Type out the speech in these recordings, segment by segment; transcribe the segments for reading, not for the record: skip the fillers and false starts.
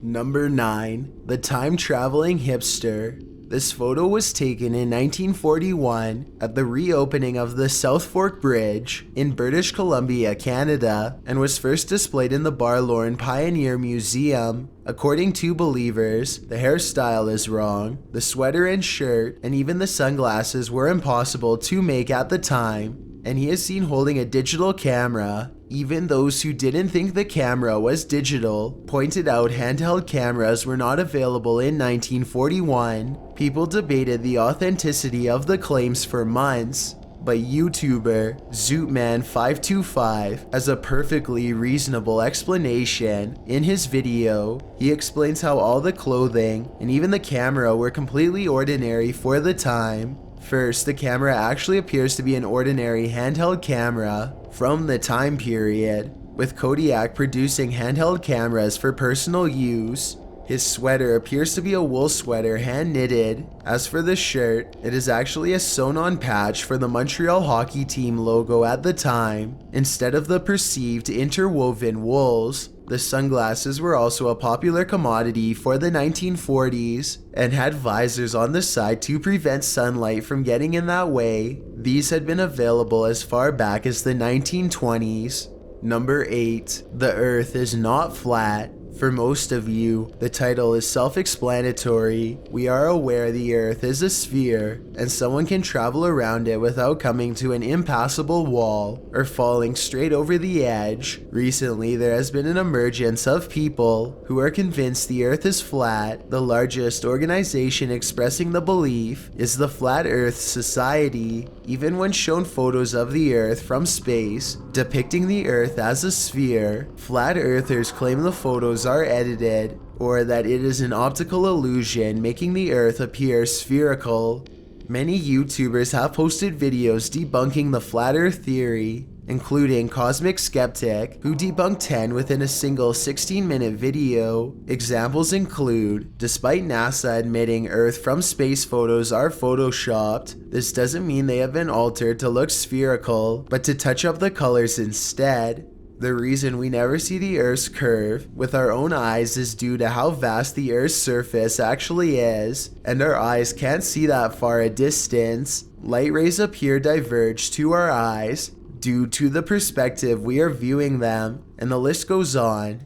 Number 9. The Time-Traveling Hipster. This photo was taken in 1941 at the reopening of the South Fork Bridge in British Columbia, Canada, and was first displayed in the Barlorn Pioneer Museum. According to believers, the hairstyle is wrong, the sweater and shirt, and even the sunglasses were impossible to make at the time, and he is seen holding a digital camera. Even those who didn't think the camera was digital pointed out handheld cameras were not available in 1941. People debated the authenticity of the claims for months, but YouTuber Zootman525 has a perfectly reasonable explanation. In his video, he explains how all the clothing and even the camera were completely ordinary for the time. First, the camera actually appears to be an ordinary handheld camera from the time period, with Kodiak producing handheld cameras for personal use. His sweater appears to be a wool sweater hand knitted. As for the shirt, it is actually a sewn-on patch for the Montreal hockey team logo at the time, instead of the perceived interwoven wools. The sunglasses were also a popular commodity for the 1940s and had visors on the side to prevent sunlight from getting in that way. These had been available as far back as the 1920s. Number 8. The Earth is not flat. For most of you, the title is self-explanatory. We are aware the Earth is a sphere, and someone can travel around it without coming to an impassable wall or falling straight over the edge. Recently, there has been an emergence of people who are convinced the Earth is flat. The largest organization expressing the belief is the Flat Earth Society. Even when shown photos of the Earth from space depicting the Earth as a sphere, flat earthers claim the photos are edited, or that it is an optical illusion making the Earth appear spherical. Many YouTubers have posted videos debunking the flat Earth theory, including Cosmic Skeptic, who debunked 10 within a single 16-minute video. Examples include, despite NASA admitting Earth from space photos are photoshopped, this doesn't mean they have been altered to look spherical, but to touch up the colors instead. The reason we never see the Earth's curve with our own eyes is due to how vast the Earth's surface actually is, and our eyes can't see that far a distance. Light rays appear diverged to our eyes due to the perspective we are viewing them, and the list goes on.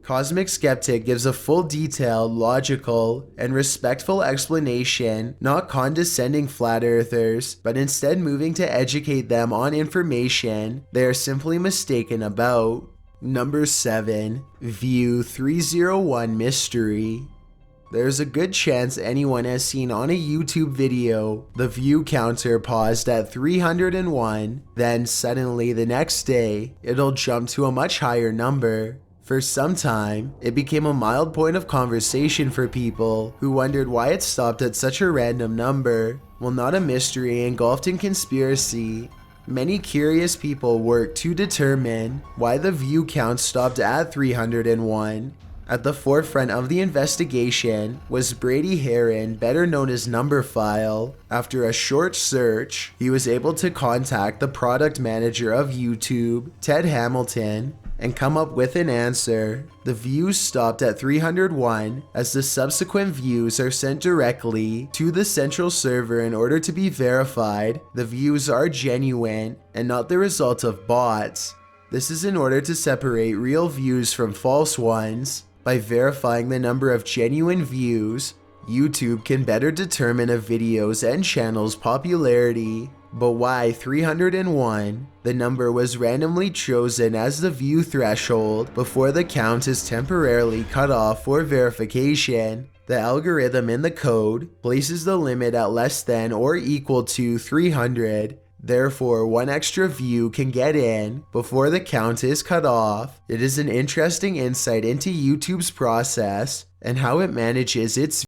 Cosmic Skeptic gives a full, detailed, logical, and respectful explanation, not condescending flat earthers, but instead moving to educate them on information they are simply mistaken about. Number 7. View 301 Mystery. There's a good chance anyone has seen on a YouTube video the view counter paused at 301, then suddenly the next day, it'll jump to a much higher number. For some time, it became a mild point of conversation for people who wondered why it stopped at such a random number. Well, not a mystery engulfed in conspiracy. Many curious people worked to determine why the view count stopped at 301. At the forefront of the investigation was Brady Heron, better known as Numberphile. After a short search, he was able to contact the product manager of YouTube, Ted Hamilton, and come up with an answer. The views stopped at 301 as the subsequent views are sent directly to the central server in order to be verified. The views are genuine and not the result of bots. This is in order to separate real views from false ones. By verifying the number of genuine views, YouTube can better determine a video's and channel's popularity. But why 301? The number was randomly chosen as the view threshold before the count is temporarily cut off for verification. The algorithm in the code places the limit at less than or equal to 300. Therefore, one extra view can get in before the count is cut off. It is an interesting insight into YouTube's process and how it manages its